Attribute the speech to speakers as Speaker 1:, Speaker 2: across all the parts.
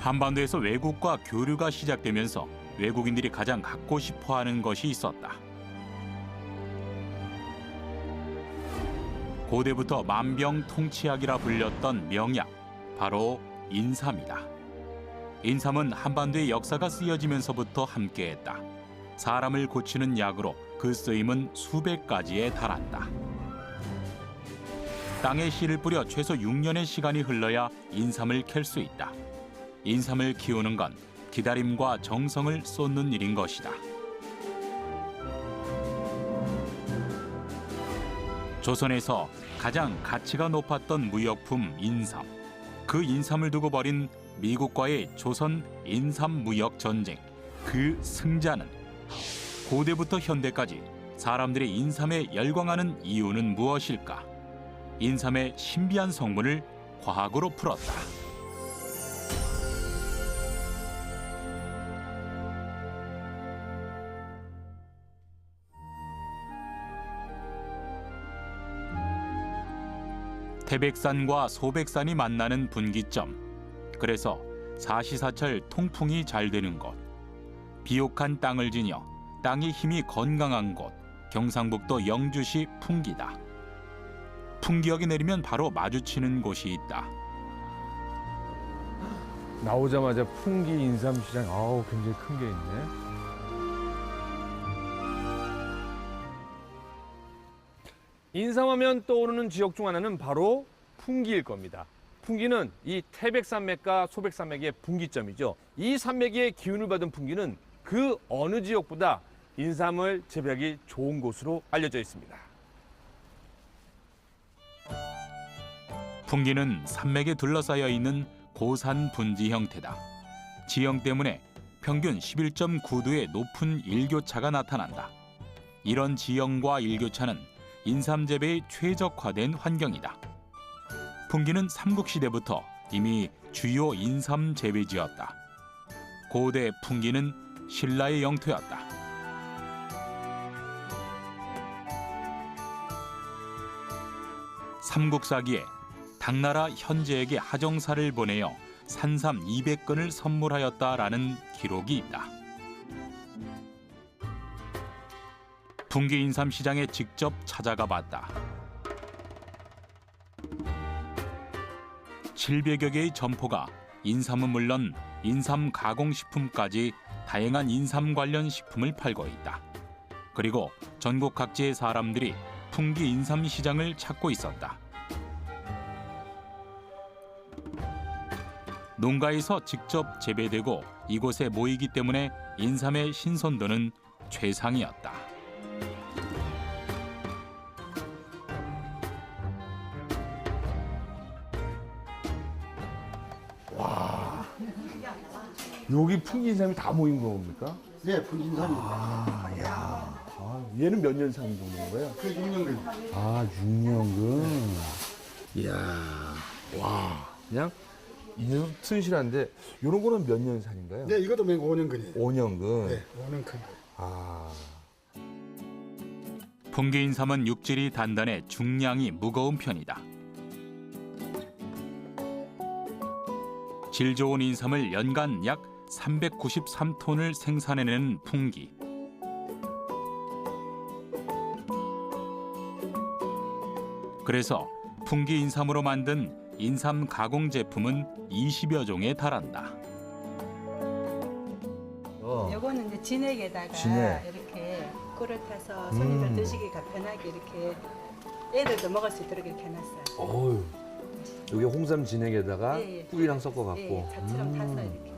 Speaker 1: 한반도에서 외국과 교류가 시작되면서 외국인들이 가장 갖고 싶어하는 것이 있었다. 고대부터 만병통치약이라 불렸던 명약, 바로 인삼이다. 인삼은 한반도의 역사가 쓰여지면서부터 함께했다. 사람을 고치는 약으로 그 쓰임은 수백 가지에 달한다. 땅에 씨를 뿌려 최소 6년의 시간이 흘러야 인삼을 캘 수 있다. 인삼을 키우는 건 기다림과 정성을 쏟는 일인 것이다. 조선에서 가장 가치가 높았던 무역품 인삼. 그 인삼을 두고 벌인 미국과의 조선 인삼무역 전쟁. 그 승자는 고대부터 현대까지 사람들이 인삼에 열광하는 이유는 무엇일까? 인삼의 신비한 성분을 과학으로 풀었다. 태백산과 소백산이 만나는 분기점. 그래서 사시사철 통풍이 잘 되는 곳. 비옥한 땅을 지녀 땅의 힘이 건강한 곳. 경상북도 영주시 풍기다. 풍기역이 내리면 바로 마주치는 곳이 있다.
Speaker 2: 나오자마자 풍기 인삼시장, 아우 굉장히 큰 게 있네. 인삼하면 떠오르는 지역 중 하나는 바로 풍기일 겁니다. 풍기는 이 태백산맥과 소백산맥의 분기점이죠. 이 산맥의 기운을 받은 풍기는 그 어느 지역보다 인삼을 재배하기 좋은 곳으로 알려져 있습니다.
Speaker 1: 풍기는 산맥에 둘러싸여 있는 고산 분지 형태다. 지형 때문에 평균 11.9도의 높은 일교차가 나타난다. 이런 지형과 일교차는 인삼 재배에 최적화된 환경이다. 풍기는 삼국시대부터 이미 주요 인삼 재배지였다. 고대 풍기는 신라의 영토였다. 삼국사기에 당나라 현제에게 하정사를 보내어 산삼 200근을 선물하였다라는 기록이 있다. 풍기 인삼 시장에 직접 찾아가 봤다. 700여 개의 점포가 인삼은 물론 인삼 가공식품까지 다양한 인삼 관련 식품을 팔고 있다. 그리고 전국 각지의 사람들이 풍기 인삼 시장을 찾고 있었다. 농가에서 직접 재배되고 이곳에 모이기 때문에 인삼의 신선도는 최상이었다.
Speaker 2: 여기 풍기 인삼이 다 모인 겁니까?
Speaker 3: 네, 풍진산입니다.
Speaker 2: 아, 야. 아, 얘는 몇 년 산 정도인 거예요?
Speaker 3: 그 6년근.
Speaker 2: 아, 6년근. 이야, 와. 그냥 인삼 튼실한데, 요런 거는 몇 년 산인가요?
Speaker 3: 네, 이것도 5년근이에요.
Speaker 2: 5년근.
Speaker 3: 네, 5년근.
Speaker 2: 아.
Speaker 1: 풍기 인삼은 육질이 단단해 중량이 무거운 편이다. 질 좋은 인삼을 연간 약 393톤을 생산해내는 풍기. 그래서 풍기 인삼으로 만든 인삼 가공 제품은 20여 종에 달한다.
Speaker 4: 요거는 이제 진액에다가
Speaker 2: 진액.
Speaker 4: 이렇게 꿀을 타서 손님들 드시기가 편하게 이렇게 애들도 먹을 수 있도록 이렇게 해놨어요.
Speaker 2: 어휴. 여기 홍삼 진액에다가
Speaker 4: 예, 예.
Speaker 2: 꿀이랑 섞어갖고.
Speaker 4: 예, 잡처럼 타서 이렇게.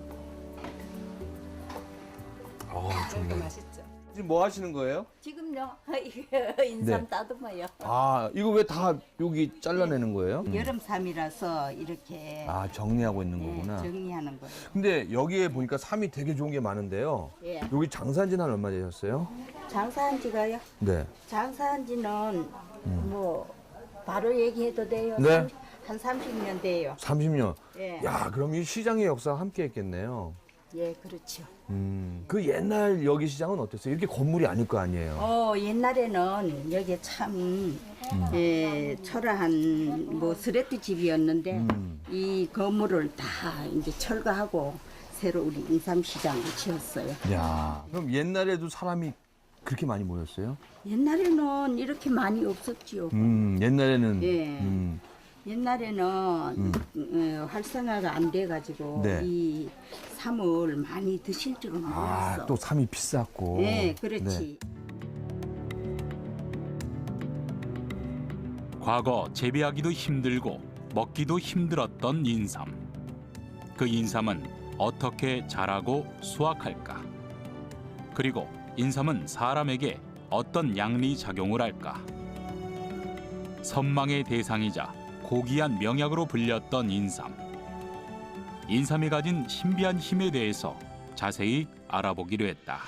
Speaker 2: 아,
Speaker 4: 이렇게
Speaker 2: 정말.
Speaker 4: 맛있죠.
Speaker 2: 지금 뭐 하시는 거예요?
Speaker 5: 지금요 이거 인삼
Speaker 2: 네.
Speaker 5: 따듬어요.
Speaker 2: 아, 이거 왜 다 여기 잘라내는 거예요?
Speaker 5: 여름삼이라서 이렇게
Speaker 2: 아, 정리하고 있는
Speaker 5: 예,
Speaker 2: 거구나.
Speaker 5: 정리하는 거예요.
Speaker 2: 근데 여기에 보니까 삼이 되게 좋은 게 많은데요.
Speaker 5: 예.
Speaker 2: 여기 장사한 지는 한 얼마 되셨어요?
Speaker 5: 장사한 지가요?
Speaker 2: 네.
Speaker 5: 장사한 지는 뭐 바로 얘기해도 돼요.
Speaker 2: 네.
Speaker 5: 한 30년 돼요.
Speaker 2: 30년.
Speaker 5: 예.
Speaker 2: 야, 그럼 이 시장의 역사와 함께 했겠네요.
Speaker 5: 예, 그렇죠.
Speaker 2: 그 옛날 여기 시장은 어땠어요? 이렇게 건물이 아닐 거 아니에요?
Speaker 5: 옛날에는 여기 참 초라한 뭐 스레트 집이었는데 이 건물을 다 이제 철거하고 새로 우리 인삼시장을 지었어요.
Speaker 2: 야, 그럼 옛날에도 사람이 그렇게 많이 모였어요?
Speaker 5: 옛날에는 이렇게 많이 없었지요.
Speaker 2: 옛날에는
Speaker 5: 예. 옛날에는 활성화가 안 돼가지고
Speaker 2: 네.
Speaker 5: 이 삼을 많이 드실 줄은 몰랐어.
Speaker 2: 또 삼이 비쌌고.
Speaker 5: 네, 그렇지.
Speaker 1: 과거 재배하기도 힘들고 먹기도 힘들었던 인삼. 그 인삼은 어떻게 자라고 수확할까? 그리고 인삼은 사람에게 어떤 양리 작용을 할까? 선망의 대상이자 고귀한 명약으로 불렸던 인삼. 인삼이 가진 신비한 힘에 대해서 자세히 알아보기로 했다.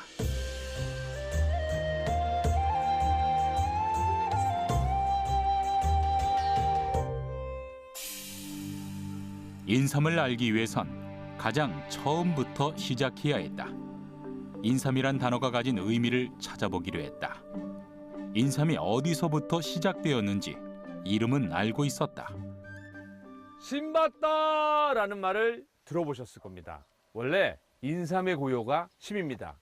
Speaker 1: 인삼을 알기 위해선 가장 처음부터 시작해야 했다. 인삼이란 단어가 가진 의미를 찾아보기로 했다. 인삼이 어디서부터 시작되었는지 이름은 알고 있었다.
Speaker 2: 신받다라는 말을 들어보셨을 겁니다. 원래 인삼의 고유가 심입니다.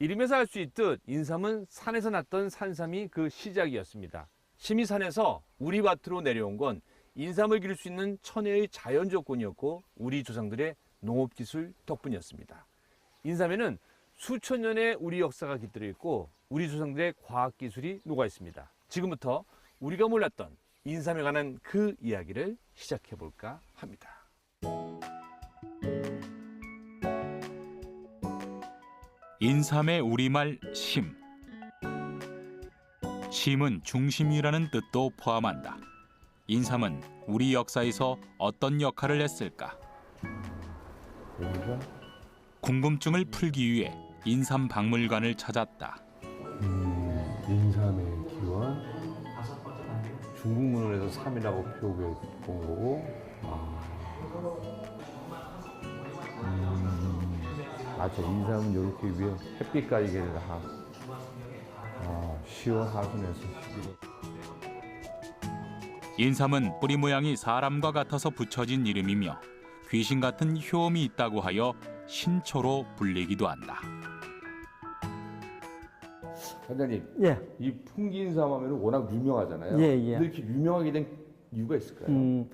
Speaker 2: 이름에서 알 수 있듯 인삼은 산에서 났던 산삼이 그 시작이었습니다. 심이 산에서 우리 밭으로 내려온 건 인삼을 기를 수 있는 천혜의 자연 조건이었고 우리 조상들의 농업기술 덕분이었습니다. 인삼에는 수천 년의 우리 역사가 깃들어 있고 우리 조상들의 과학기술이 녹아 있습니다. 지금부터 우리가 몰랐던 인삼에 관한 그 이야기를 시작해 볼까 합니다.
Speaker 1: 인삼의 우리말 심. 심은 중심이라는 뜻도 포함한다. 인삼은 우리 역사에서 어떤 역할을 했을까? 궁금증을 풀기 위해 인삼 박물관을 찾았다.
Speaker 6: 인삼의 기원, 중국문에서 삼이라고 표기해 본 거고, 저 인삼은 이렇게 위에 햇빛 가리개를 한 10월 하순에서 11월.
Speaker 1: 인삼은 뿌리 모양이 사람과 같아서 붙여진 이름이며 귀신 같은 효험이 있다고 하여 신초로 불리기도 한다.
Speaker 6: 관장님,
Speaker 7: 예,
Speaker 6: 이 풍기인삼 하면 워낙 유명하잖아요.
Speaker 7: 예, 예.
Speaker 6: 근데 이렇게 유명하게 된 이유가 있을까요?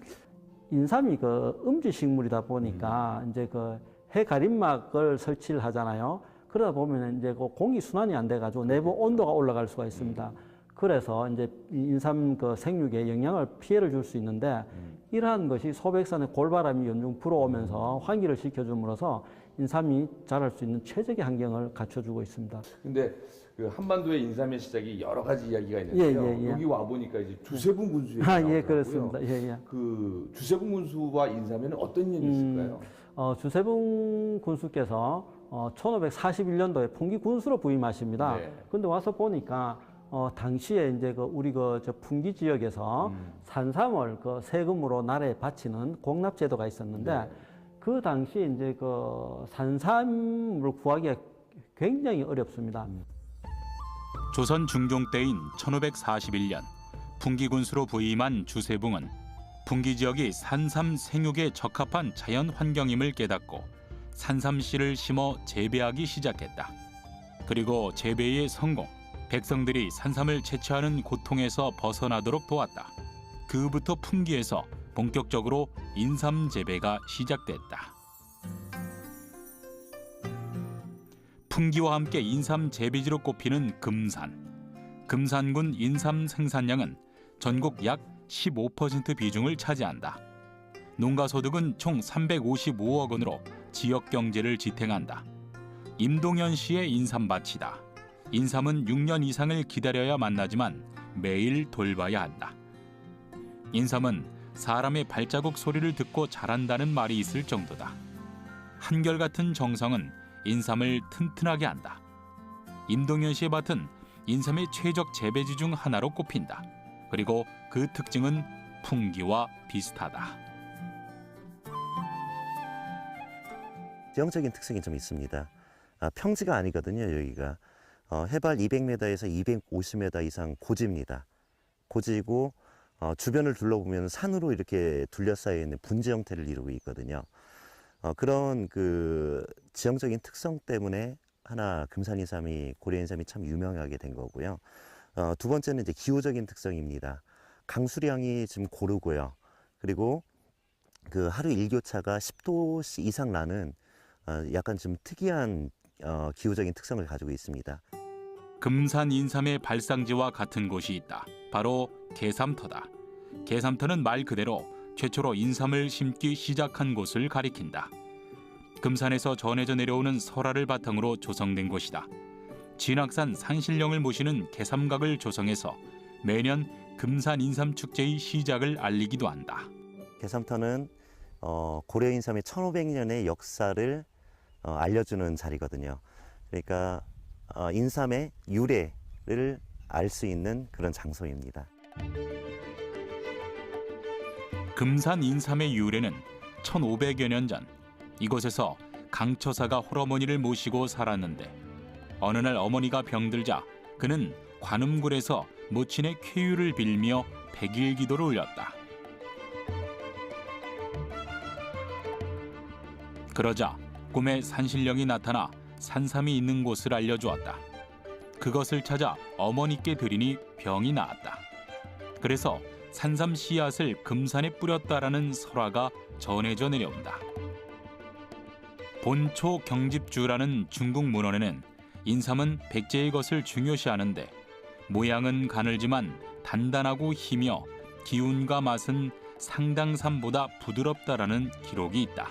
Speaker 7: 인삼이 그 음지 식물이다 보니까 이제 그 해가림막을 설치를 하잖아요. 그러다 보면 이제 그 공기 순환이 안 돼가지고 내부 온도가 올라갈 수가 있습니다. 그래서 이제 인삼 그 생육에 영향을 피해를 줄 수 있는데 이러한 것이 소백산의 골바람이 연중 불어오면서 환기를 시켜줌으로써 인삼이 자랄 수 있는 최적의 환경을 갖춰주고 있습니다.
Speaker 6: 근데 그 한반도의 인삼의 시작이 여러 가지 이야기가 있는데요.
Speaker 7: 예, 예, 예.
Speaker 6: 여기 와 보니까 이제 주세분 군수 얘기
Speaker 7: 예,
Speaker 6: 나오더라고요.
Speaker 7: 그렇습니다. 예, 예.
Speaker 6: 그 주세분 군수와 인삼에는 어떤 인연이 있을까요?
Speaker 7: 주세붕 군수께서 1541년도에 풍기 군수로 부임하십니다.
Speaker 6: 네.
Speaker 7: 근데 와서 보니까 당시에 이제 그 우리 저 풍기 지역에서 산삼을 그 세금으로 나라에 바치는 공납제도가 있었는데
Speaker 6: 네.
Speaker 7: 그 당시에 이제 그 산삼을 구하기가 굉장히 어렵습니다.
Speaker 1: 조선 중종 때인 1541년 풍기 군수로 부임한 주세붕은 풍기 지역이 산삼 생육에 적합한 자연 환경임을 깨닫고 산삼씨를 심어 재배하기 시작했다. 그리고 재배의 성공, 백성들이 산삼을 채취하는 고통에서 벗어나도록 도왔다. 그부터 풍기에서 본격적으로 인삼 재배가 시작됐다. 풍기와 함께 인삼 재배지로 꼽히는 금산. 금산군 인삼 생산량은 전국 약 15% 비중을 차지한다. 농가 소득은 총 355억 원으로 지역 경제를 지탱한다. 임동현 씨의 인삼밭이다. 인삼은 6년 이상을 기다려야 만나지만 매일 돌봐야 한다. 인삼은 사람의 발자국 소리를 듣고 자란다는 말이 있을 정도다. 한결같은 정성은 인삼을 튼튼하게 한다. 임동현 씨의 밭은 인삼의 최적 재배지 중 하나로 꼽힌다. 그리고 그 특징은 풍기와 비슷하다.
Speaker 8: 지형적인 특성이 좀 있습니다. 평지가 아니거든요, 여기가. 해발 200m에서 250m 이상 고지입니다. 고지고 주변을 둘러보면 산으로 이렇게 둘러싸여 있는 분지 형태를 이루고 있거든요. 그런 그 지형적인 특성 때문에 하나 금산인삼이 고려인삼이 참 유명하게 된 거고요. 두 번째는 이제 기후적인 특성입니다. 강수량이 좀 고르고요. 그리고 그 하루 일교차가 10도씨 이상 나는 약간 좀 특이한 기후적인 특성을 가지고 있습니다.
Speaker 1: 금산 인삼의 발상지와 같은 곳이 있다. 바로 계삼터다. 계삼터는 말 그대로 최초로 인삼을 심기 시작한 곳을 가리킨다. 금산에서 전해져 내려오는 설화를 바탕으로 조성된 곳이다. 진학산 산신령을 모시는 계삼각을 조성해서 매년 금산 인삼 축제의 시작을 알리기도 한다.
Speaker 8: 계삼터는 고려 인삼의 1500년의 역사를 알려주는 자리거든요. 그러니까 인삼의 유래를 알 수 있는 그런 장소입니다.
Speaker 1: 금산 인삼의 유래는 1500여 년 전 이곳에서 강처사가 홀어머니를 모시고 살았는데 어느 날 어머니가 병들자 그는 관음굴에서 모친의 쾌유를 빌며 백일기도를 올렸다. 그러자 꿈에 산신령이 나타나 산삼이 있는 곳을 알려주었다. 그것을 찾아 어머니께 드리니 병이 나았다. 그래서 산삼 씨앗을 금산에 뿌렸다라는 설화가 전해져 내려온다. 본초 경집주라는 중국 문헌에는 인삼은 백제의 것을 중요시하는데 모양은 가늘지만 단단하고 희며 기운과 맛은 상당삼보다 부드럽다라는 기록이 있다.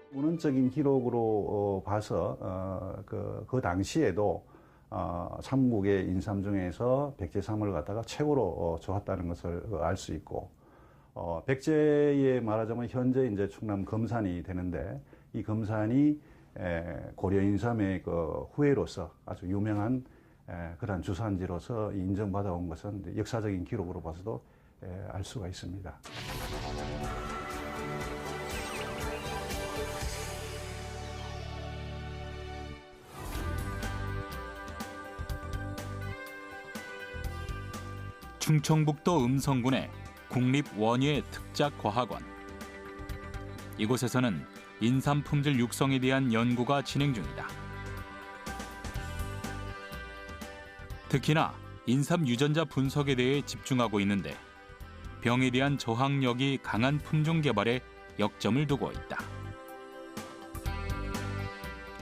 Speaker 9: 문헌적인 기록으로 봐서 그 당시에도 삼국의 인삼 중에서 백제삼을 갖다가 최고로 좋았다는 것을 알 수 있고, 백제에 말하자면 현재 이제 충남 금산이 되는데 이 금산이 고려 인삼의 그 후예로서 아주 유명한 그런 주산지로서 인정받아 온 것은 역사적인 기록으로 봐서도 알 수가 있습니다.
Speaker 1: 충청북도 음성군의 국립원예특작과학원. 이곳에서는 인삼 품질 육성에 대한 연구가 진행 중이다. 특히나 인삼 유전자 분석에 대해 집중하고 있는데 병에 대한 저항력이 강한 품종 개발에 역점을 두고 있다.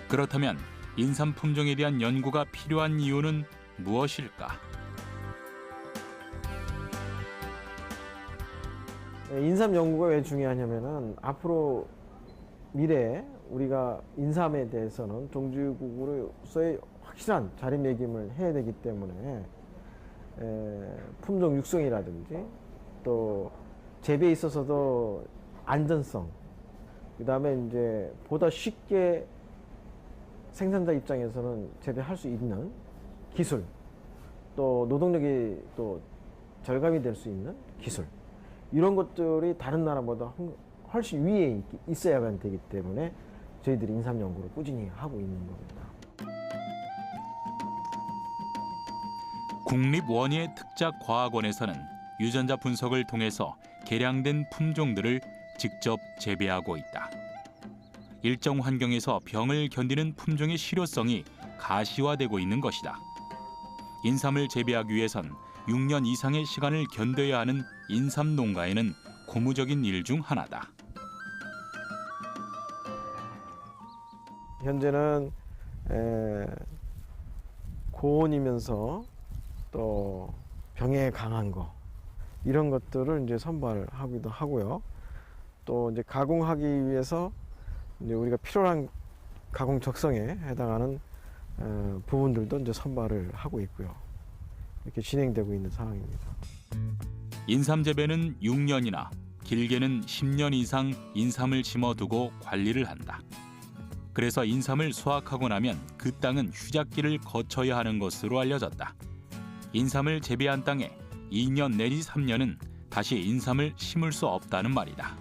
Speaker 1: 그렇다면 인삼 품종에 대한 연구가 필요한 이유는 무엇일까?
Speaker 10: 인삼 연구가 왜 중요하냐면은 앞으로 미래에 우리가 인삼에 대해서는 종주국으로서의 확실한 자리매김을 해야 되기 때문에 품종 육성이라든지 또 재배에 있어서도 안전성, 그다음에 이제 보다 쉽게 생산자 입장에서는 재배할 수 있는 기술, 또 노동력이 또 절감이 될 수 있는 기술, 이런 것들이 다른 나라보다 훨씬 위에 있어야만 되기 때문에 저희들이 인삼 연구를 꾸준히 하고 있는 겁니다.
Speaker 1: 국립원예특작과학원에서는 유전자 분석을 통해서 개량된 품종들을 직접 재배하고 있다. 일정 환경에서 병을 견디는 품종의 실효성이 가시화되고 있는 것이다. 인삼을 재배하기 위해선 6년 이상의 시간을 견뎌야 하는 인삼 농가에는 고무적인 일 중 하나다.
Speaker 10: 현재는 고온이면서 또 병에 강한 거, 이런 것들을 이제 선발하기도 하고요. 또 이제 가공하기 위해서 이제 우리가 필요한 가공 적성에 해당하는 부분들도 이제 선발을 하고 있고요. 이렇게 진행되고 있는 상황입니다.
Speaker 1: 인삼 재배는 6년이나 길게는 10년 이상 인삼을 심어두고 관리를 한다. 그래서 인삼을 수확하고 나면 그 땅은 휴작기를 거쳐야 하는 것으로 알려졌다. 인삼을 재배한 땅에 2년 내지 3년은 다시 인삼을 심을 수 없다는 말이다.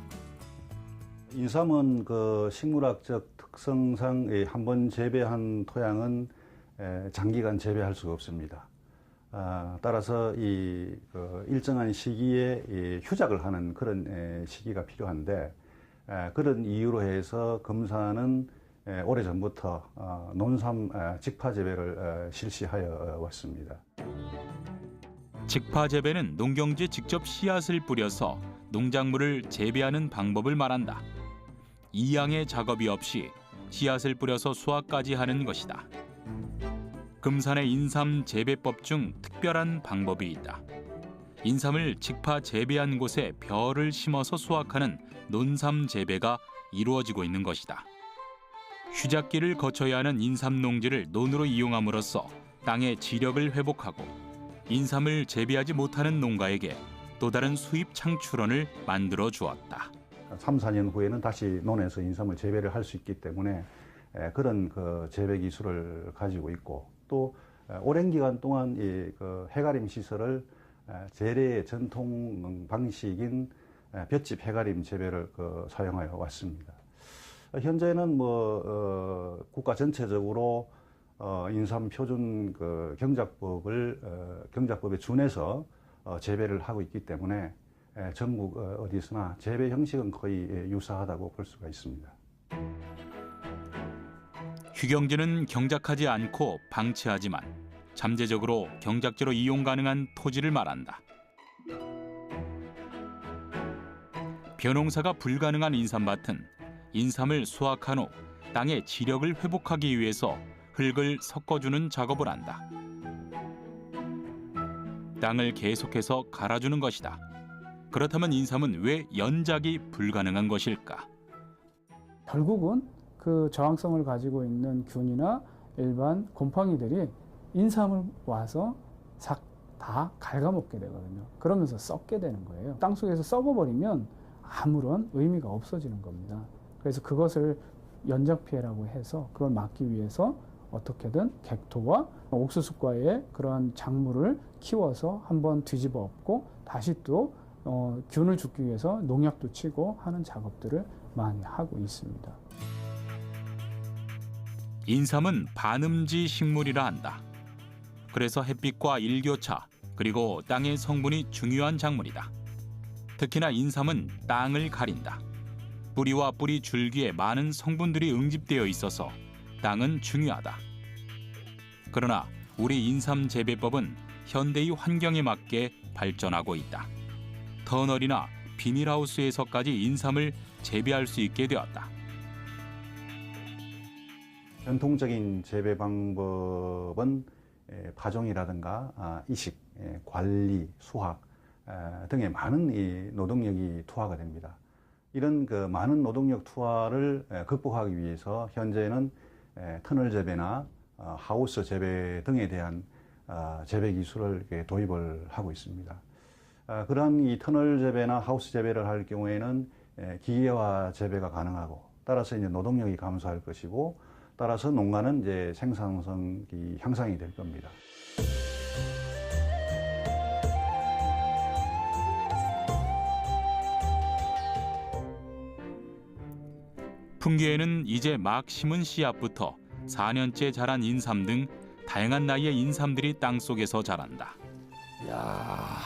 Speaker 9: 인삼은 그 식물학적 특성상 한 번 재배한 토양은 장기간 재배할 수가 없습니다. 따라서 그 일정한 시기에 휴작을 하는 그런 시기가 필요한데, 그런 이유로 해서 금산은 오래전부터 논삼 직파 재배를 실시하여 왔습니다.
Speaker 1: 직파 재배는 농경지에 직접 씨앗을 뿌려서 농작물을 재배하는 방법을 말한다. 이양의 작업이 없이 씨앗을 뿌려서 수확까지 하는 것이다. 금산의 인삼 재배법 중 특별한 방법이 있다. 인삼을 직파 재배한 곳에 벼를 심어서 수확하는 논삼 재배가 이루어지고 있는 것이다. 휴작기를 거쳐야 하는 인삼 농지를 논으로 이용함으로써 땅의 지력을 회복하고 인삼을 재배하지 못하는 농가에게 또 다른 수입 창출원을 만들어 주었다.
Speaker 9: 3, 4년 후에는 다시 논에서 인삼을 재배를 할 수 있기 때문에 그런 그 재배 기술을 가지고 있고, 또 오랜 기간 동안 그 해가림 시설을 재래의 전통 방식인 볏짚 해가림 재배를 사용하여 왔습니다. 현재는 국가 전체적으로 인삼 표준 경작법에 준해서 재배를 하고 있기 때문에 전국 어디서나 재배 형식은 거의 유사하다고 볼 수가 있습니다.
Speaker 1: 휴경지는 경작하지 않고 방치하지만 잠재적으로 경작지로 이용 가능한 토지를 말한다. 벼농사가 불가능한 인삼밭은 인삼을 수확한 후 땅의 지력을 회복하기 위해서 흙을 섞어주는 작업을 한다. 땅을 계속해서 갈아주는 것이다. 그렇다면 인삼은 왜 연작이 불가능한 것일까?
Speaker 11: 결국은 그 저항성을 가지고 있는 균이나 일반 곰팡이들이 인삼을 와서 싹 다 갉아먹게 되거든요. 그러면서 썩게 되는 거예요. 땅속에서 썩어버리면 아무런 의미가 없어지는 겁니다. 그래서 그것을 연작 피해라고 해서 그걸 막기 위해서 어떻게든 객토와 옥수수과의 그러한 작물을 키워서 한번 뒤집어 엎고 다시 또 균을 죽기 위해서 농약도 치고 하는 작업들을 많이 하고 있습니다.
Speaker 1: 인삼은 반음지 식물이라 한다. 그래서 햇빛과 일교차 그리고 땅의 성분이 중요한 작물이다. 특히나 인삼은 땅을 가린다. 뿌리와 뿌리 줄기에 많은 성분들이 응집되어 있어서 땅은 중요하다. 그러나 우리 인삼 재배법은 현대의 환경에 맞게 발전하고 있다. 터널이나 비닐하우스에서까지 인삼을 재배할 수 있게 되었다.
Speaker 9: 전통적인 재배 방법은 파종이라든가 이식, 관리, 수확 등의 많은 이 노동력이 투하가 됩니다. 이런 그 많은 노동력 투하를 극복하기 위해서 현재는 터널 재배나 하우스 재배 등에 대한 재배 기술을 도입을 하고 있습니다. 그러한 이 터널 재배나 하우스 재배를 할 경우에는 기계화 재배가 가능하고, 따라서 이제 노동력이 감소할 것이고, 따라서 농가는 이제 생산성이 향상이 될 겁니다.
Speaker 1: 풍기에는 이제 막 심은 씨앗부터 4년째 자란 인삼 등 다양한 나이의 인삼들이 땅속에서 자란다.
Speaker 2: 야,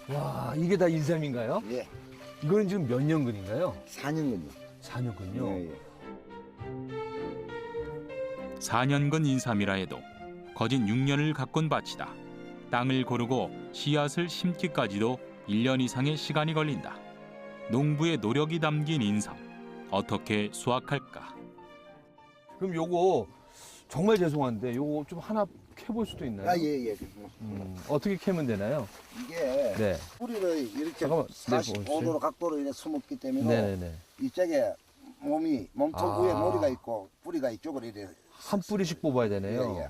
Speaker 2: 와, 이게 다 인삼인가요?
Speaker 12: 예.
Speaker 2: 이거는 지금 몇 년근인가요?
Speaker 12: 4년근요.
Speaker 2: 4년근요.
Speaker 12: 예, 예.
Speaker 1: 4년근 인삼이라 해도 거진 6년을 가꾼 밭이다. 땅을 고르고 씨앗을 심기까지도 1년 이상의 시간이 걸린다. 농부의 노력이 담긴 인삼, 어떻게 수확할까?
Speaker 2: 그럼 요거 정말 죄송한데 요거 좀 하나 캐볼 수도 있나요?
Speaker 12: 아, 예, 예.
Speaker 2: 어떻게 캐면 되나요?
Speaker 12: 이게
Speaker 2: 네.
Speaker 12: 뿌리를 이렇게
Speaker 2: 잠깐만, 네,
Speaker 12: 45도로 각도로 이렇게 숨었기 때문에
Speaker 2: 네네네.
Speaker 12: 이쪽에 몸통 위에
Speaker 2: 아.
Speaker 12: 머리가 있고 뿌리가 이쪽으로 이렇게
Speaker 2: 한 뿌리씩 뽑아야 되네요.
Speaker 12: 예, 예.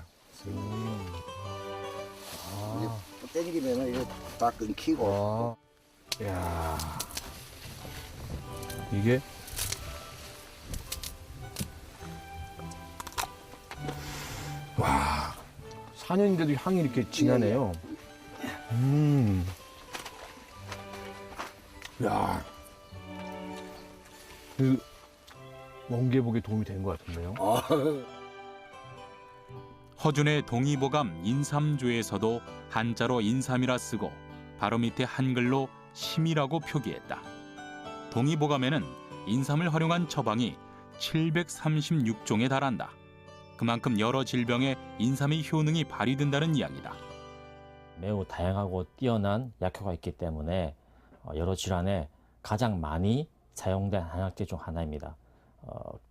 Speaker 12: 이제 또 땡기면은 이거 다 끊기고.
Speaker 2: 야, 이게 와, 4년인데도 향이 이렇게 진하네요. 야, 그 멍게복에 도움이 된 것 같은데요.
Speaker 1: 허준의 동의보감 인삼조에서도 한자로 인삼이라 쓰고 바로 밑에 한글로 심이라고 표기했다. 동의보감에는 인삼을 활용한 처방이 736종에 달한다. 그만큼 여러 질병에 인삼의 효능이 발휘된다는 이야기다.
Speaker 13: 매우 다양하고 뛰어난 약효가 있기 때문에 여러 질환에 가장 많이 사용된 한약재 중 하나입니다.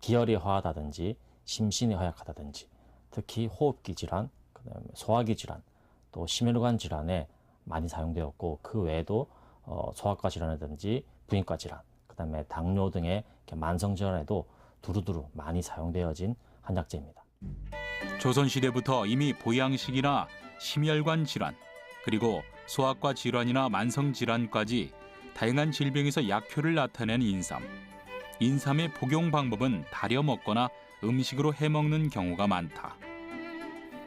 Speaker 13: 기혈이 허하다든지 심신이 허약하다든지 특히 호흡기 질환, 그다음에 소화기 질환, 또 심혈관 질환에 많이 사용되었고 그 외에도 소아과 질환이라든지 부인과 질환, 그다음에 당뇨 등의 만성 질환에도 두루두루 많이 사용되어진 한약재입니다.
Speaker 1: 조선시대부터 이미 보양식이나 심혈관 질환, 그리고 소아과 질환이나 만성 질환까지 다양한 질병에서 약효를 나타낸 인삼. 인삼의 복용 방법은 달여 먹거나 음식으로 해 먹는 경우가 많다.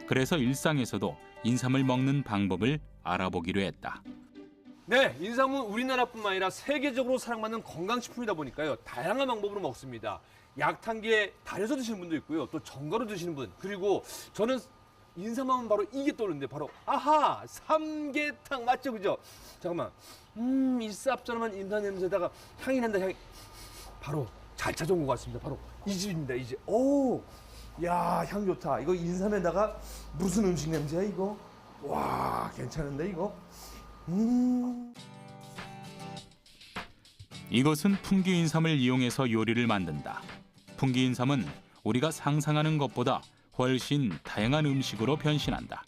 Speaker 1: 그래서 일상에서도 인삼을 먹는 방법을 알아보기로 했다.
Speaker 2: 네, 인삼은 우리나라뿐만 아니라 세계적으로 사랑받는 건강식품이다 보니까요. 다양한 방법으로 먹습니다. 약탕기에 달여서 드시는 분도 있고요. 또 전가로 드시는 분. 그리고 저는 인삼하면 바로 이게 떠오르는데 바로 아하! 삼계탕 맞죠? 그죠? 잠깐만. 이 쌉짤한 인삼 냄새다가 향이 난다. 향이. 바로 잘 찾아온 것 같습니다. 바로 이 집입니다. 이 집. 오! 야, 향 좋다. 이거 인삼에다가 무슨 음식 냄새야 이거? 와, 괜찮은데 이거?
Speaker 1: 이것은 풍기인삼을 이용해서 요리를 만든다. 풍기인삼은 우리가 상상하는 것보다 훨씬 다양한 음식으로 변신한다.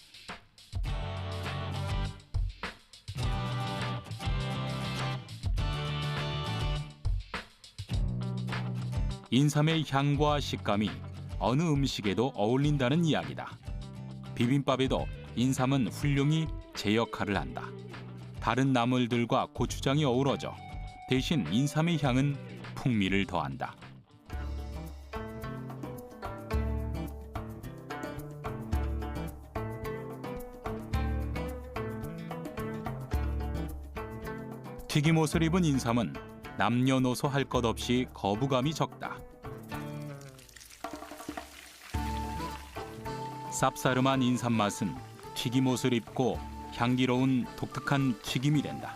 Speaker 1: 인삼의 향과 식감이 어느 음식에도 어울린다는 이야기다. 비빔밥에도 인삼은 훌륭히 제 역할을 한다. 다른 나물들과 고추장이 어우러져 대신 인삼의 향은 풍미를 더한다. 튀김옷을 입은 인삼은 남녀노소 할 것 없이 거부감이 적다. 쌉싸름한 인삼 맛은 튀김옷을 입고 향기로운 독특한 튀김이 된다.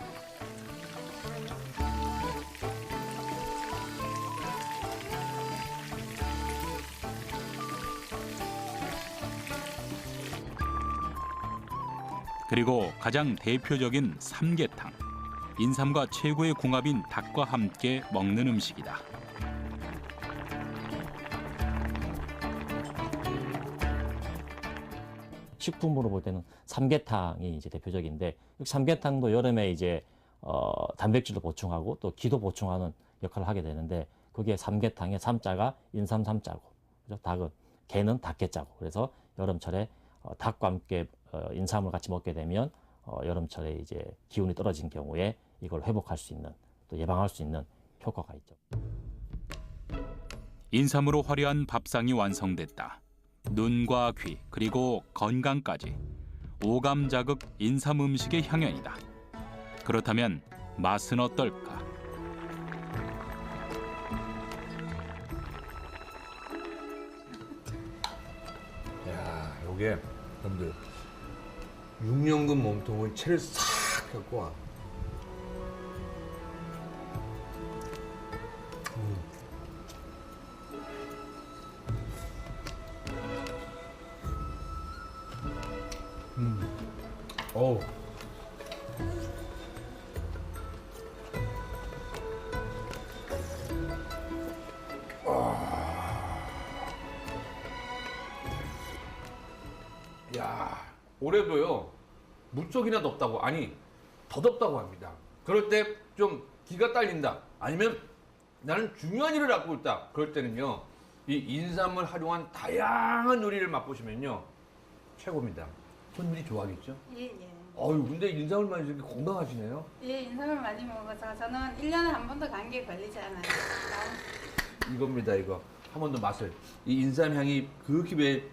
Speaker 1: 그리고 가장 대표적인 삼계탕. 인삼과 최고의 궁합인 닭과 함께 먹는 음식이다.
Speaker 13: 식품으로 볼 때는 삼계탕이 이제 대표적인데 삼계탕도 여름에 이제 단백질도 보충하고 또 기도 보충하는 역할을 하게 되는데 그게 삼계탕의 삼자가 인삼 삼자고, 그죠? 닭은 개는 닭개자고. 그래서 여름철에 닭과 함께 인삼을 같이 먹게 되면 여름철에 이제 기운이 떨어진 경우에 이걸 회복할 수 있는, 또 예방할 수 있는 효과가 있죠.
Speaker 1: 인삼으로 화려한 밥상이 완성됐다. 눈과 귀 그리고 건강까지 오감 자극 인삼 음식의 향연이다. 그렇다면 맛은 어떨까?
Speaker 2: 야, 요게 여러분들 6년근 몸통을 채를 싹 갖고 와. 어우. 야, 올해도요 무척이나 덥다고, 아니 더 덥다고 합니다. 그럴 때 좀 기가 딸린다, 아니면 나는 중요한 일을 맡고 있다, 그럴 때는요 이 인삼을 활용한 다양한 요리를 맛보시면요 최고입니다. 손님이 좋아하겠죠?
Speaker 4: 예, 예.
Speaker 2: 어유, 근데 인삼을 많이 이렇게 건강하시네요.
Speaker 4: 예, 인삼을 많이 먹어서 저는 1년에 한 번도 감기에 걸리지 않아요.
Speaker 2: 이겁니다, 이거. 한 번 더 맛을. 이 인삼 향이 그 기배에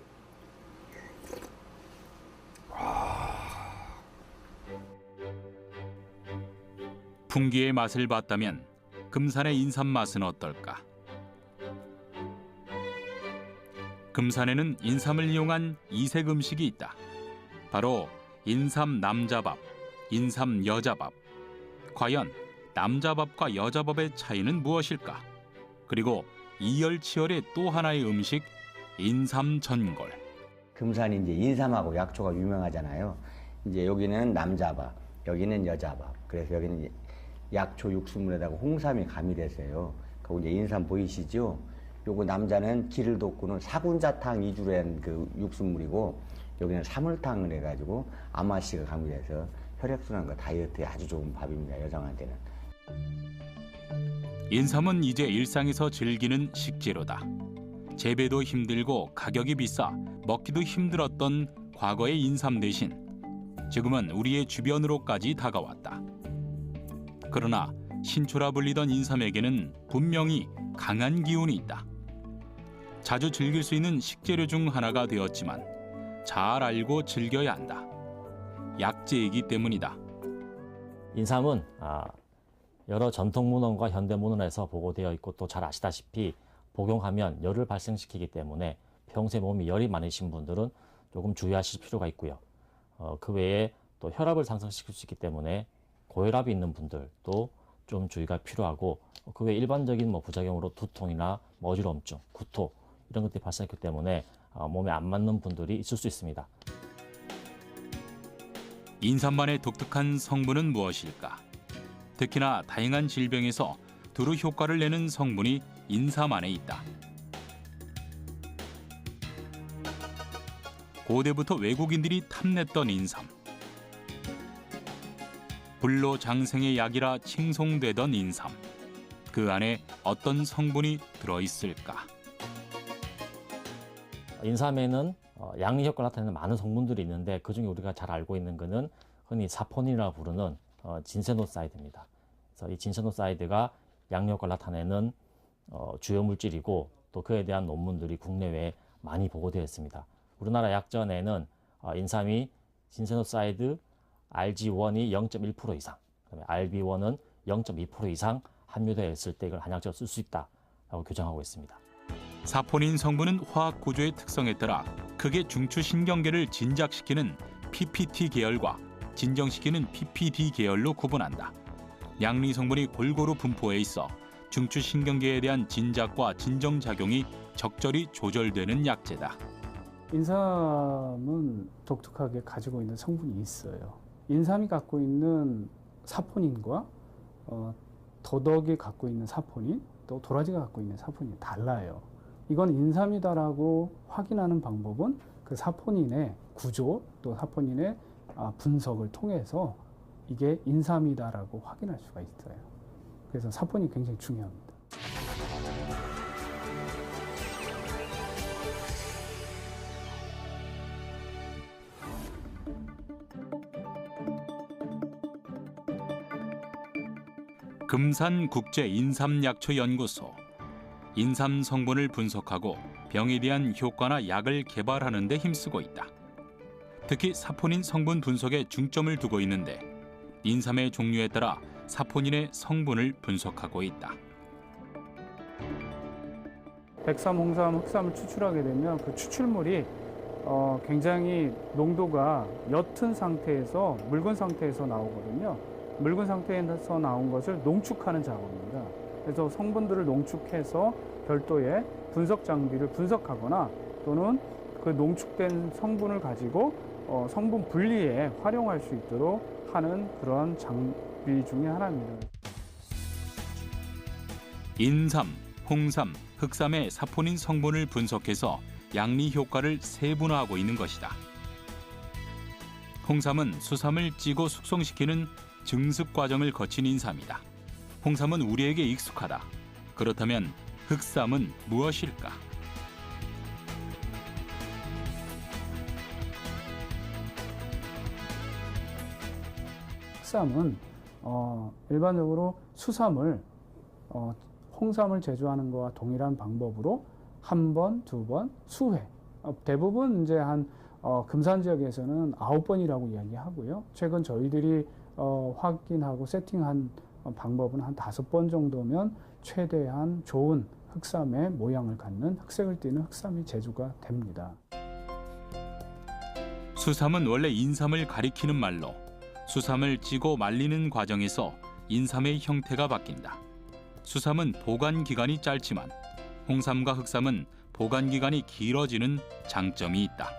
Speaker 1: 풍기의 맛을 봤다면 금산의 인삼 맛은 어떨까? 금산에는 인삼을 이용한 이색 음식이 있다. 바로 인삼 남자밥, 인삼 여자밥. 과연 남자밥과 여자밥의 차이는 무엇일까? 그리고 이열치열의 또 하나의 음식, 인삼 전골.
Speaker 14: 금산이 이제 인삼하고 약초가 유명하잖아요. 이제 여기는 남자밥, 여기는 여자밥. 그래서 여기는 이제 약초 육수물에다가 홍삼이 가미됐어요. 그리고 이제 인삼 보이시죠? 요거 남자는 기를 돋구는 사군자탕 위주로 한 그 육수물이고, 여기는 사물탕을 해가지고 아마씨가 가미돼서 혈액순환과 다이어트에 아주 좋은 밥입니다, 여성한테는.
Speaker 1: 인삼은 이제 일상에서 즐기는 식재료다. 재배도 힘들고 가격이 비싸 먹기도 힘들었던 과거의 인삼 대신 지금은 우리의 주변으로까지 다가왔다. 그러나 신초라 불리던 인삼에게는 분명히 강한 기운이 있다. 자주 즐길 수 있는 식재료 중 하나가 되었지만 잘 알고 즐겨야 한다. 약재이기 때문이다.
Speaker 13: 인삼은 여러 전통 문헌과 현대 문헌에서 보고되어 있고 또 잘 아시다시피 복용하면 열을 발생시키기 때문에 평소에 몸이 열이 많으신 분들은 조금 주의하실 필요가 있고요. 그 외에 또 혈압을 상승시킬 수 있기 때문에 고혈압이 있는 분들도 좀 주의가 필요하고, 그 외에 일반적인 부작용으로 두통이나 어지럼증, 구토 이런 것들이 발생했기 때문에 몸에 안 맞는 분들이 있을 수 있습니다.
Speaker 1: 인삼만의 독특한 성분은 무엇일까? 특히나 다양한 질병에서 두루 효과를 내는 성분이 인삼 안에 있다. 고대부터 외국인들이 탐냈던 인삼. 불로장생의 약이라 칭송되던 인삼. 그 안에 어떤 성분이 들어있을까?
Speaker 13: 인삼에는 양리 효과를 나타내는 많은 성분들이 있는데 그중에 우리가 잘 알고 있는 것은 흔히 사포닌이라고 부르는 진세노사이드입니다. 그래서 이 진세노사이드가 양리 효과를 나타내는 주요 물질이고, 또 그에 대한 논문들이 국내외에 많이 보고되어 있습니다. 우리나라 약전에는 인삼이 진세노사이드 RG1이 0.1% 이상, 그다음에 RB1은 0.2% 이상 함유되어 있을 때 이걸 한약재로 쓸 수 있다라고 규정하고 있습니다.
Speaker 1: 사포닌 성분은 화학 구조의 특성에 따라 크게 중추신경계를 진작시키는 PPT 계열과 진정시키는 PPD 계열로 구분한다. 양리 성분이 골고루 분포해 있어 중추신경계에 대한 진작과 진정작용이 적절히 조절되는 약재다.
Speaker 11: 인삼은 독특하게 가지고 있는 성분이 있어요. 인삼이 갖고 있는 사포닌과 더덕이 갖고 있는 사포닌, 또 도라지가 갖고 있는 사포닌이 달라요. 이건 인삼이다라고 확인하는 방법은 그 사포닌의 구조, 또 사포닌의 분석을 통해서 이게 인삼이다라고 확인할 수가 있어요. 그래서 사포닌이 굉장히 중요합니다.
Speaker 1: 금산국제인삼약초연구소. 인삼 성분을 분석하고 병에 대한 효과나 약을 개발하는 데 힘쓰고 있다. 특히 사포닌 성분 분석에 중점을 두고 있는데 인삼의 종류에 따라 사포닌의 성분을 분석하고 있다.
Speaker 11: 백삼, 홍삼, 흑삼을 추출하게 되면 그 추출물이 굉장히 농도가 옅은 상태에서 묽은 상태에서 나오거든요. 묽은 상태에서 나온 것을 농축하는 작업입니다. 그래서 성분들을 농축해서 별도의 분석 장비를 분석하거나 또는 그 농축된 성분을 가지고 성분 분리에 활용할 수 있도록 하는 그런 장비 중에 하나입니다.
Speaker 1: 인삼, 홍삼, 흑삼의 사포닌 성분을 분석해서 양리 효과를 세분화하고 있는 것이다. 홍삼은 수삼을 찌고 숙성시키는 증습 과정을 거친 인삼이다. 홍삼은 우리에게 익숙하다. 그렇다면 흑삼은 무엇일까?
Speaker 11: 흑삼은 일반적으로 수삼을 홍삼을 제조하는 것과 동일한 방법으로 한 번, 두 번, 수회. 대부분 이제 한 금산 지역에서는 9번이라고 이야기하고요. 최근 저희들이 확인하고 세팅한 방법은 한 5번 정도면 최대한 좋은 흑삼의 모양을 갖는 흑색을 띠는 흑삼이 제조가 됩니다.
Speaker 1: 수삼은 원래 인삼을 가리키는 말로 수삼을 찌고 말리는 과정에서 인삼의 형태가 바뀐다. 수삼은 보관 기간이 짧지만 홍삼과 흑삼은 보관 기간이 길어지는 장점이 있다.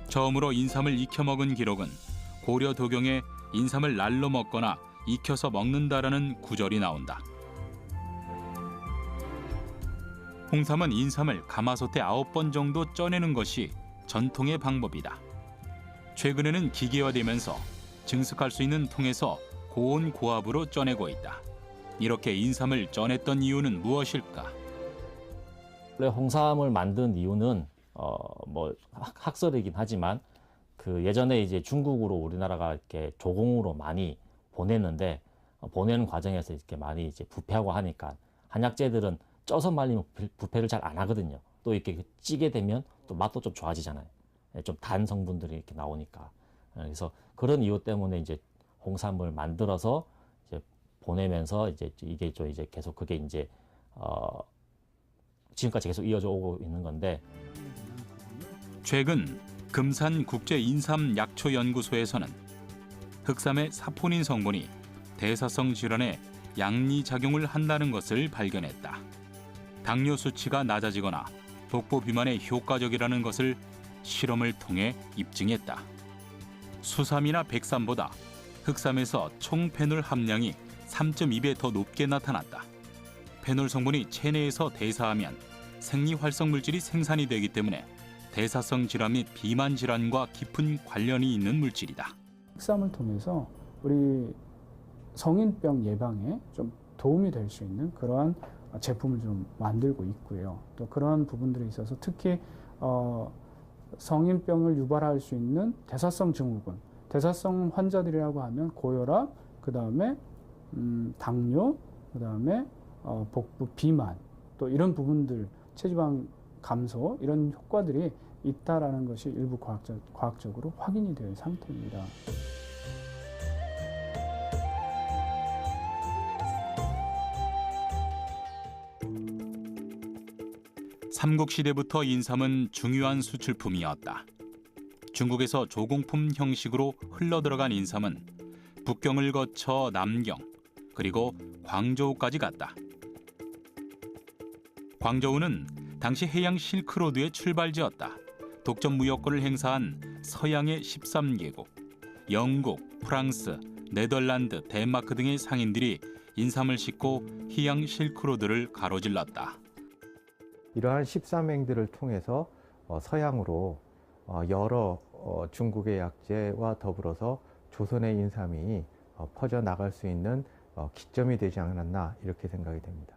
Speaker 1: 처음으로 인삼을 익혀 먹은 기록은 고려 도경에 인삼을 날로 먹거나 익혀서 먹는다라는 구절이 나온다. 홍삼은 인삼을 가마솥에 9번 정도 쪄내는 것이 전통의 방법이다. 최근에는 기계화되면서 증식할 수 있는 통에서 고온 고압으로 쪄내고 있다. 이렇게 인삼을 쪄냈던 이유는 무엇일까?
Speaker 13: 원래 홍삼을 만든 이유는 뭐 학설이긴 하지만 그 예전에 이제 중국으로 우리나라가 이렇게 조공으로 많이 보냈는데 보내는 과정에서 이렇게 많이 이제 부패하고 하니까 한약재들은 쪄서 말리면 부패를 잘 안 하거든요. 또 이렇게 찌게 되면 또 맛도 좀 좋아지잖아요. 좀 단 성분들이 이렇게 나오니까. 그래서 그런 이유 때문에 이제 홍삼을 만들어서 이제 보내면서 이제 이게 좀 이제 계속 그게 이제 지금까지 계속 이어져 오고 있는 건데.
Speaker 1: 최근 금산국제인삼약초연구소에서는 흑삼의 사포닌 성분이 대사성 질환에 양리작용을 한다는 것을 발견했다. 당뇨 수치가 낮아지거나 복부 비만에 효과적이라는 것을 실험을 통해 입증했다. 수삼이나 백삼보다 흑삼에서 총 페놀 함량이 3.2배 더 높게 나타났다. 페놀 성분이 체내에서 대사하면 생리활성 물질이 생산이 되기 때문에 대사성 질환 및 비만 질환과 깊은 관련이 있는 물질이다.
Speaker 11: 흑삼을 통해서 우리 성인병 예방에 좀 도움이 될 수 있는 그러한 제품을 좀 만들고 있고요. 또 그러한 부분들에 있어서 특히 성인병을 유발할 수 있는 대사성 증후군, 대사성 환자들이라고 하면 고혈압, 그 다음에 당뇨, 그 다음에 복부 비만, 또 이런 부분들, 체지방 감소 이런 효과들이 있다라는 것이 일부 과학적으로 확인이 된 상태입니다.
Speaker 1: 삼국시대부터 인삼은 중요한 수출품이었다. 중국에서 조공품 형식으로 흘러들어간 인삼은 북경을 거쳐 남경, 그리고 광저우까지 갔다. 광저우는 당시 해양 실크로드의 출발지였다. 독점 무역권을 행사한 서양의 13개국, 영국, 프랑스, 네덜란드, 덴마크 등의 상인들이 인삼을 싣고 해양 실크로드를 가로질렀다.
Speaker 15: 이러한 13행들을 통해서 서양으로 여러 중국의 약재와 더불어서 조선의 인삼이 퍼져나갈 수 있는 기점이 되지 않았나 이렇게 생각이 됩니다.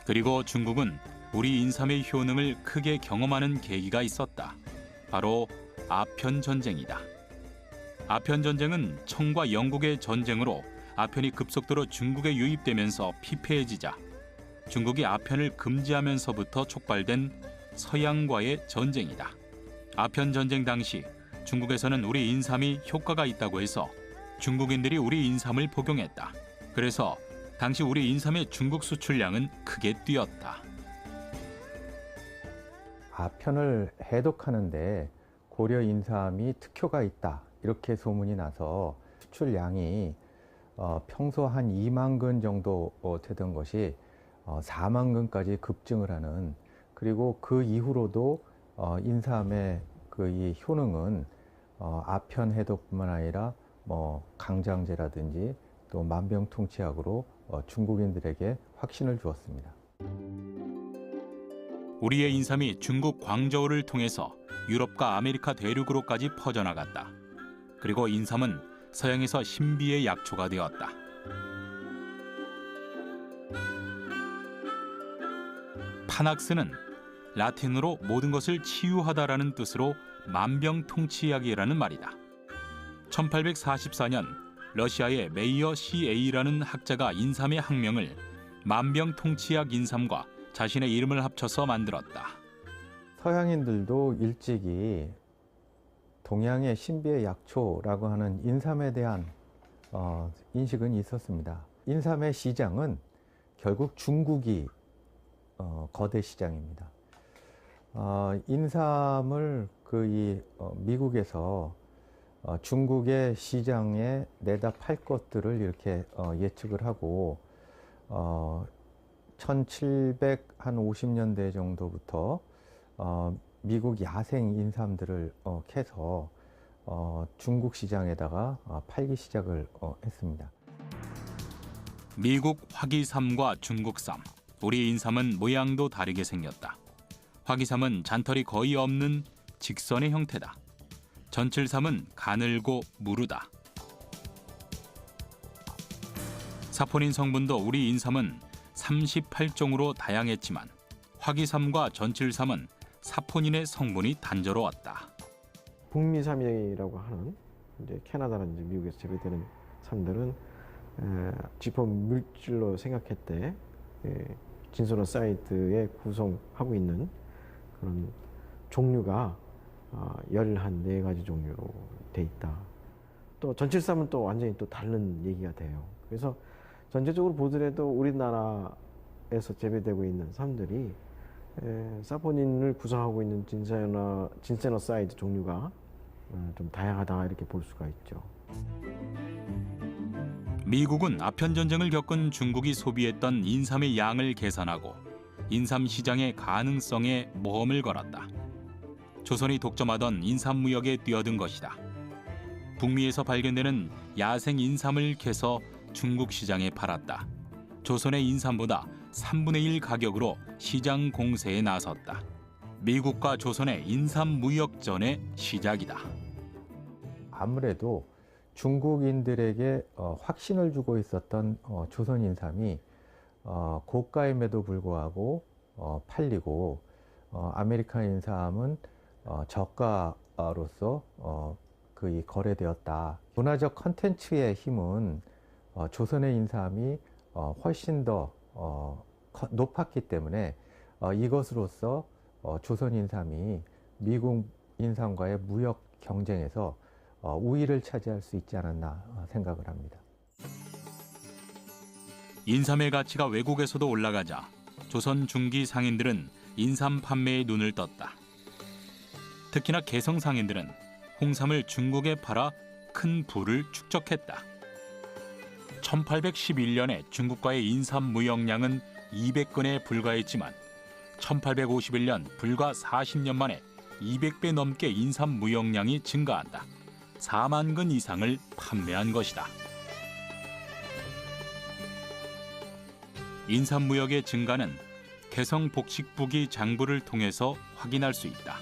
Speaker 1: 그리고 중국은 우리 인삼의 효능을 크게 경험하는 계기가 있었다. 바로 아편 전쟁이다. 아편 전쟁은 청과 영국의 전쟁으로 아편이 급속도로 중국에 유입되면서 피폐해지자 중국이 아편을 금지하면서부터 촉발된 서양과의 전쟁이다. 아편 전쟁 당시 중국에서는 우리 인삼이 효과가 있다고 해서 중국인들이 우리 인삼을 복용했다. 그래서 당시 우리 인삼의 중국 수출량은 크게 뛰었다.
Speaker 15: 아편을 해독하는데 고려 인삼이 특효가 있다 이렇게 소문이 나서 수출량이 평소 한 2만 근 정도 되던 것이 4만 근까지 급증을 하는, 그리고 그 이후로도 인삼의 이 효능은 아편 해독뿐만 아니라 강장제라든지 또 만병통치약으로 중국인들에게 확신을 주었습니다.
Speaker 1: 우리의 인삼이 중국 광저우를 통해서 유럽과 아메리카 대륙으로까지 퍼져나갔다. 그리고 인삼은 서양에서 신비의 약초가 되었다. 파낙스는 라틴어로 모든 것을 치유하다라는 뜻으로 만병통치약이라는 말이다. 1844년 러시아의 메이어 CA라는 학자가 인삼의 학명을 만병통치약 인삼과 자신의 이름을 합쳐서 만들었다.
Speaker 15: 서양인들도 일찍이 동양의 신비의 약초라고 하는 인삼에 대한 인식은 있었습니다. 인삼의 시장은 결국 중국이 거대 시장입니다. 인삼을 미국에서 중국의 시장에 내다 팔 것들을 이렇게 예측을 하고 1750년대 정도부터 미국 야생 인삼들을 캐서 중국 시장에다가 팔기 시작을 했습니다.
Speaker 1: 미국 화기삼과 중국삼, 우리 인삼은 모양도 다르게 생겼다. 화기삼은 잔털이 거의 없는 직선의 형태다. 전칠삼은 가늘고 무르다. 사포닌 성분도 우리 인삼은 38종으로 다양했지만 화기삼과 전칠삼은 사포닌의 성분이 단조로웠다.
Speaker 10: 북미 삼이라고 하는 이제 캐나다라든지 미국에서 재배되는 삼들은 지포 물질로 생각했대 진소노사이드에 구성하고 있는 그런 종류가 14가지 종류로 돼 있다. 또 전칠삼은 또 완전히 또 다른 얘기가 돼요. 그래서 전체적으로 보더라도 우리나라에서 재배되고 있는 삼들이 사포닌을 구성하고 있는 진세노사이드 종류가 좀 다양하다 이렇게 볼 수가 있죠.
Speaker 1: 미국은 아편 전쟁을 겪은 중국이 소비했던 인삼의 양을 계산하고 인삼 시장의 가능성에 모험을 걸었다. 조선이 독점하던 인삼 무역에 뛰어든 것이다. 북미에서 발견되는 야생 인삼을 캐서 중국 시장에 팔았다. 조선의 인삼보다 3분의 1 가격으로 시장 공세에 나섰다. 미국과 조선의 인삼 무역전의 시작이다.
Speaker 15: 아무래도 중국인들에게 확신을 주고 있었던 조선 인삼이 고가임에도 불구하고 팔리고 아메리칸 인삼은 저가로서 거래되었다. 문화적 컨텐츠의 힘은 조선의 인삼이 훨씬 더 높았기 때문에 이것으로서 조선 인삼이 미국 인삼과의 무역 경쟁에서 우위를 차지할 수 있지 않았나 생각을 합니다.
Speaker 1: 인삼의 가치가 외국에서도 올라가자 조선 중기 상인들은 인삼 판매에 눈을 떴다. 특히나 개성 상인들은 홍삼을 중국에 팔아 큰 부를 축적했다. 1811년에 중국과의 인삼 무역량은 200건에 불과했지만 1851년 불과 40년 만에 200배 넘게 인삼 무역량이 증가한다. 4만 건 이상을 판매한 것이다. 인삼 무역의 증가는 개성 복식부기 장부를 통해서 확인할 수 있다.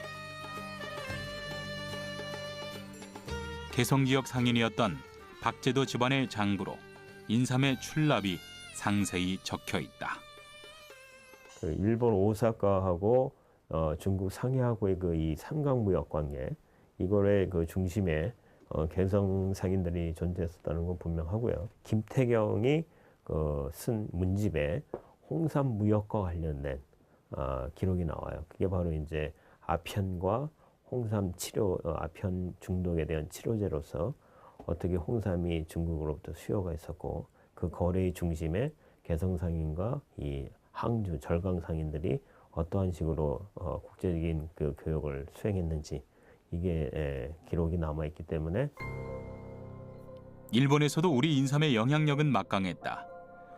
Speaker 1: 개성 지역 상인이었던 박제도 집안의 장부로 인삼의 출납이 상세히 적혀 있다.
Speaker 16: 일본 오사카하고 중국 상해하고의 이 삼각무역 관계, 이거의 중심에 개성 상인들이 존재했었다는 건 분명하고요. 김태경이 쓴 문집에 홍삼 무역과 관련된 기록이 나와요. 그게 바로 이제 아편과 홍삼 치료, 아편 중독에 대한 치료제로서 어떻게 홍삼이 중국으로부터 수요가 있었고 그 거래의 중심에 개성 상인과 이 항주 절강 상인들이 어떠한 식으로 국제적인 그 교역을 수행했는지 이게 기록이 남아있기 때문에
Speaker 1: 일본에서도 우리 인삼의 영향력은 막강했다.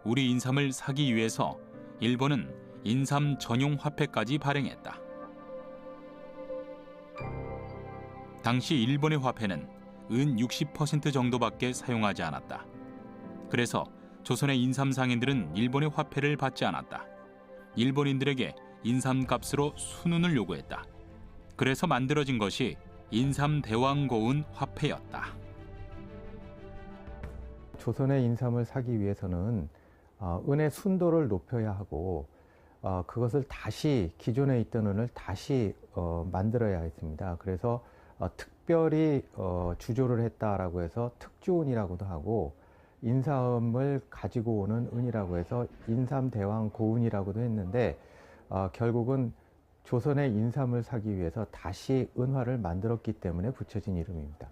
Speaker 1: 우리 인삼을 사기 위해서 일본은 인삼 전용 화폐까지 발행했다. 당시 일본의 화폐는 은 60% 정도밖에 사용하지 않았다. 그래서 조선의 인삼 상인들은 일본의 화폐를 받지 않았다. 일본인들에게 인삼값으로 순운을 요구했다. 그래서 만들어진 것이 인삼 대왕고운 화폐였다.
Speaker 15: 조선의 인삼을 사기 위해서는 은의 순도를 높여야 하고 그것을 다시 기존에 있던 은을 다시 만들어야 했습니다. 그래서 특별히 주조를 했다라고 해서 특주은이라고도 하고 인삼을 가지고 오는 은이라고 해서 인삼 대왕 고운이라고도 했는데 결국은 조선의 인삼을 사기 위해서 다시 은화를 만들었기 때문에 붙여진 이름입니다.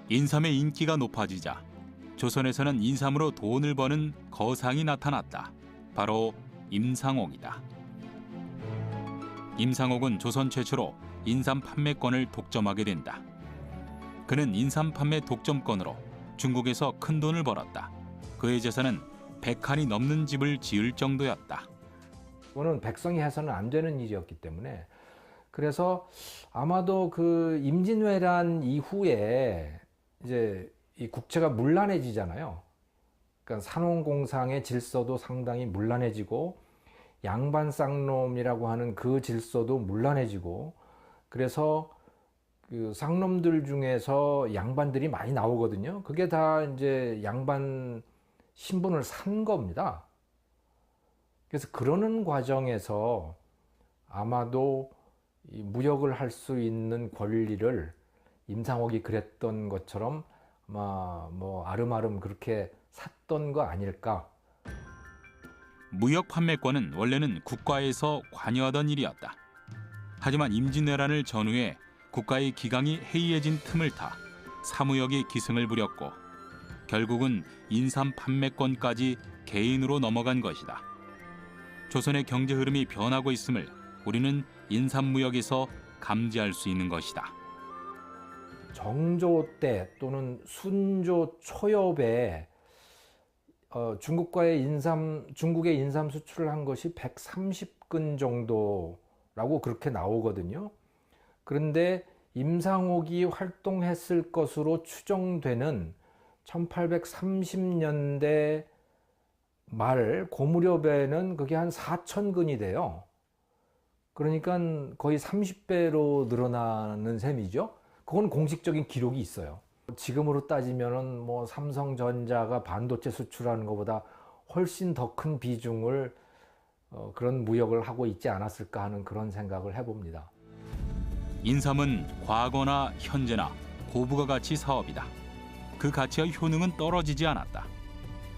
Speaker 1: 인삼의 인기가 높아지자 조선에서는 인삼으로 돈을 버는 거상이 나타났다. 바로 임상옥이다. 임상옥은 조선 최초로 인삼 판매권을 독점하게 된다. 그는 인삼 판매 독점권으로 중국에서 큰 돈을 벌었다. 그의 재산은 100칸이 넘는 집을 지을 정도였다.
Speaker 17: 이거는 백성이 해서는 안 되는 일이었기 때문에, 그래서 아마도 그 임진왜란 이후에 이제 이 국채가 문란해지잖아요. 그러니까 산업공상의 질서도 상당히 문란해지고 양반 쌍놈이라고 하는 그 질서도 문란해지고, 그래서 그 쌍놈들 중에서 양반들이 많이 나오거든요. 그게 다 이제 양반 신분을 산 겁니다. 그래서 그러는 과정에서 아마도 이 무역을 할 수 있는 권리를 임상옥이 그랬던 것처럼 아마 뭐 아름아름 그렇게 샀던 거 아닐까.
Speaker 1: 무역 판매권은 원래는 국가에서 관여하던 일이었다. 하지만 임진왜란을 전후해 국가의 기강이 해이해진 틈을 타 사무역이 기승을 부렸고 결국은 인삼 판매권까지 개인으로 넘어간 것이다. 조선의 경제 흐름이 변하고 있음을 우리는 인삼무역에서 감지할 수 있는 것이다.
Speaker 17: 정조 때 또는 순조 초엽에 중국의 인삼 수출을 한 것이 130근 정도라고 그렇게 나오거든요. 그런데 임상옥이 활동했을 것으로 추정되는 1830년대 말 고무렵에는 그게 한 4,000근이 돼요. 그러니까 거의 30배로 늘어나는 셈이죠. 그건 공식적인 기록이 있어요. 지금으로 따지면은 뭐 삼성전자가 반도체 수출하는 것보다 훨씬 더 큰 비중을 그런 무역을 하고 있지 않았을까 하는 그런 생각을 해봅니다.
Speaker 1: 인삼은 과거나 현재나 고부가 가치 사업이다. 그 가치와 효능은 떨어지지 않았다.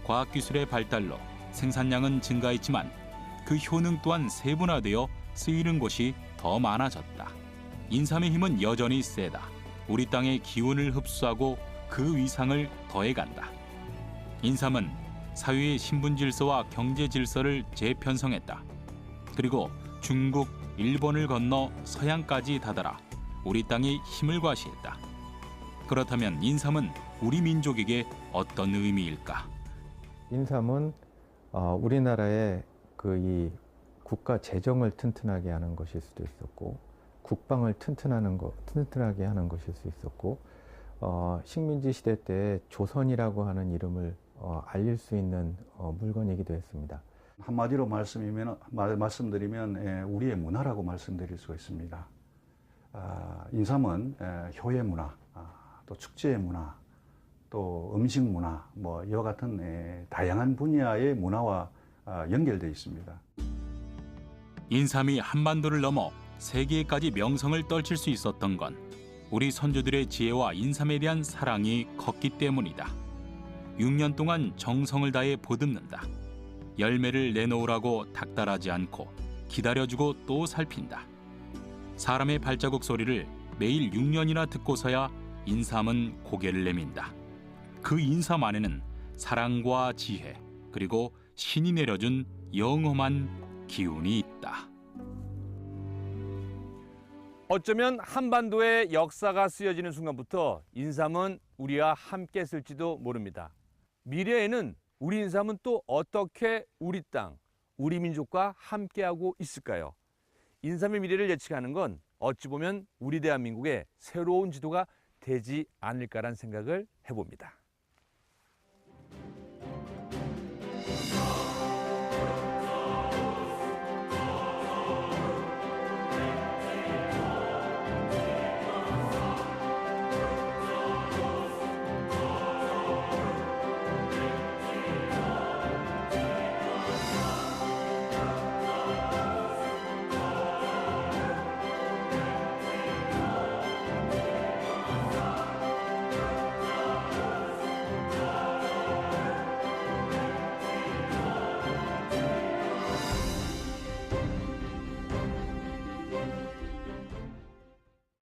Speaker 1: 과학기술의 발달로 생산량은 증가했지만 그 효능 또한 세분화되어 쓰이는 곳이 더 많아졌다. 인삼의 힘은 여전히 세다. 우리 땅의 기운을 흡수하고 그 위상을 더해간다. 인삼은 사회의 신분 질서와 경제 질서를 재편성했다. 그리고 중국, 일본을 건너 서양까지 다다라 우리 땅에 힘을 과시했다. 그렇다면 인삼은 우리 민족에게 어떤 의미일까?
Speaker 15: 인삼은 우리나라의 이 국가 재정을 튼튼하게 하는 것일 수도 있었고, 국방을 튼튼하게 하는 것일 수 있었고, 식민지 시대 때 조선이라고 하는 이름을 알릴 수 있는 물건이기도 했습니다.
Speaker 9: 한마디로 말씀드리면 우리의 문화라고 말씀드릴 수가 있습니다. 인삼은 효의 문화, 또 축제의 문화, 또 음식 문화, 뭐 이와 같은 다양한 분야의 문화와 연결되어 있습니다.
Speaker 1: 인삼이 한반도를 넘어 세계까지 명성을 떨칠 수 있었던 건 우리 선조들의 지혜와 인삼에 대한 사랑이 컸기 때문이다. 6년 동안 정성을 다해 보듬는다. 열매를 내놓으라고 닥달하지 않고 기다려주고 또 살핀다. 사람의 발자국 소리를 매일 6년이나 듣고서야 인삼은 고개를 내민다. 그 인삼 안에는 사랑과 지혜, 그리고 신이 내려준 영험한 기운이 있다.
Speaker 2: 어쩌면 한반도의 역사가 쓰여지는 순간부터 인삼은 우리와 함께 있을지도 모릅니다. 미래에는 우리 인삼은 또 어떻게 우리 땅, 우리 민족과 함께하고 있을까요? 인삼의 미래를 예측하는 건 어찌 보면 우리 대한민국의 새로운 지도가 되지 않을까라는 생각을 해봅니다.